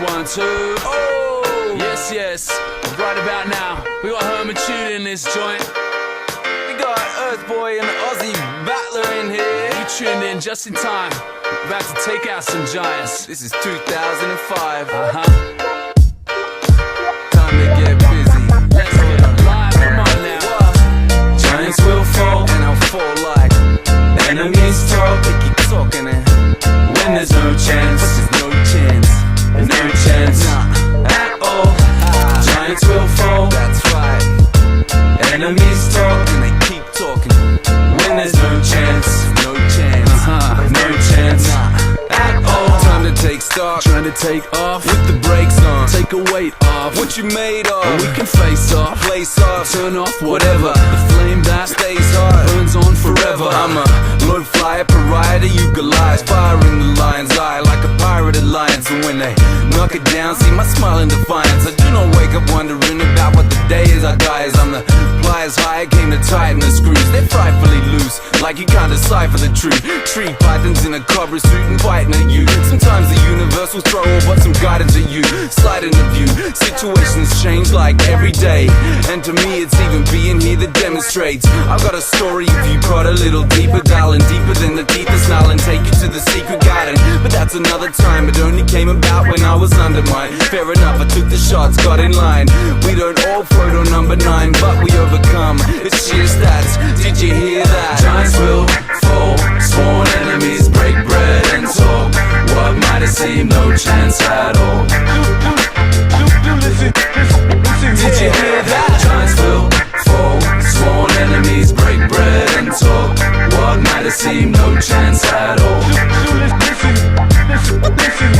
1, 2. Oh, yes. Right about now, we got Hermitude in this joint. We got Earthboy and Aussie Battler in here. You tuned in just in time. About to take out some giants. This is 2005. Time to get busy. Let's get live. Come on now. Giants will fall, and I'll fall like enemies talk. They keep talking, and when there's no chance, but there's no chance, nah, at all. Giants will fall, that's right. Enemies talk, and they keep talking. When there's no chance, no chance, nah, at all. Time to take stock, Trying to take off with the brakes on. Take a weight off. What you made of, And we can face off. place off, Turn off whatever. The flame that Stays hot, burns on forever. I'm a low flyer, pariah to you Goliath. Fire in the lion's eye like a pirate alliance. And when they knock it down, see my smile in defiance. I do not wake up wondering about what the day is. I guys, I'm the pliers high, came to tighten the screws. They're frightfully loose, like you can't decipher the truth. Tree pythons in a cobra suit and biting at you. Sometimes the universe will throw but some guidance at you. Slide in the view, situations change like every day. And to me it's even being here that demonstrates I've got a story if you got a little deeper, darling. Deeper than the deepest snarl and take you to the secret garden. But that's another time, it only came about when I was undermined. Fair enough, I took the shots, got in line. We don't all float on number 9, but we overcome. It's sheer stats, did you hear that? Giants will fall, sworn enemies break bread and talk. What might have seemed no chance at all. Did you hear that? Giants will fall, sworn enemies break bread and talk. What might have seemed no chance at all.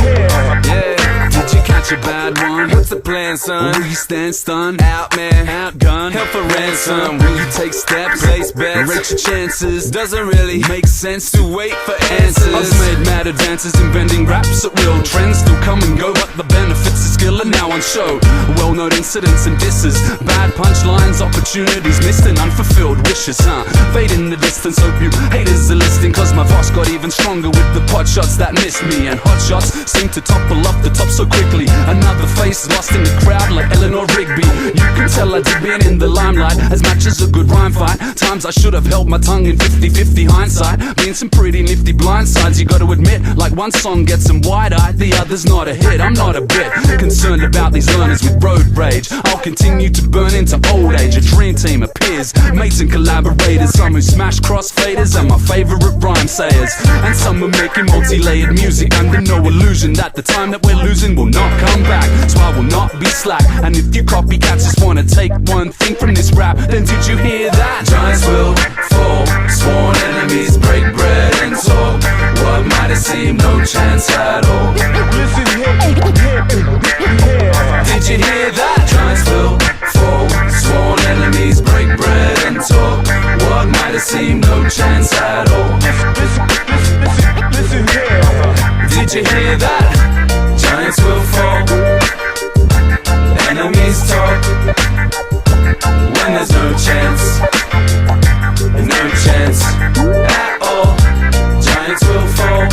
Yeah, did you catch a bad one? What's the plan, son? Will you stand stunned? Out, man. Outgunned? Held for ransom. Will you take steps? Place bets. Rate your chances. Doesn't really Make sense to wait for answers. I've made mad advances in bending raps at will. Trends still come and go, but the benefits of skill are now on show. Well-known incidents and disses, bad punchlines, opportunities missed and unfulfilled wishes, fade in the distance, hope you haters are listening. Cause my voice got even stronger with the pot shots that missed me. And hot shots seem to topple off the top so quickly. Another face lost in the crowd like Eleanor Rigby. You can tell I did being in the limelight as much as a good rhyme fight. Times I should have held my tongue in 50-50 hindsight. Been some pretty nifty blindsides, you gotta admit. Like one song gets them wide-eyed, the other's not a hit. I'm not a bit concerned about these learners with road rage. I'll continue to burn into old age. A dream team of peers, mates and collaborators. Some who smash crossfaders and my favorite rhyme sayers. And some are making multi-layered music under no illusion that the time that we're losing will not come back. So I will not be slack. And if you copycats just wanna take one thing from this rap, then did you hear that? Giants will fall, sworn enemies break bread and talk. What might have seemed no chance at all. Did you hear that? Giants will fall, sworn enemies break bread and talk. What might have seemed no chance at all. Did you hear that? Giants will fall, enemies talk. When there's no chance at all. Giants will fall,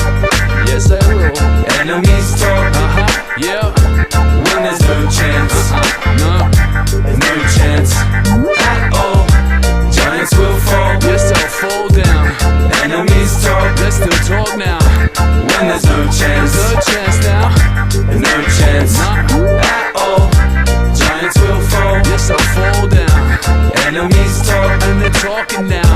Yes, they will. enemies talk. Yeah. When there's no chance No. at all. Giants will fall, Yes, they'll fall down. enemies talk. Let's still talk now. When there's no chance now. at all. Giants will fall, Yes, I'll fall down. enemies talk. And they're talking now.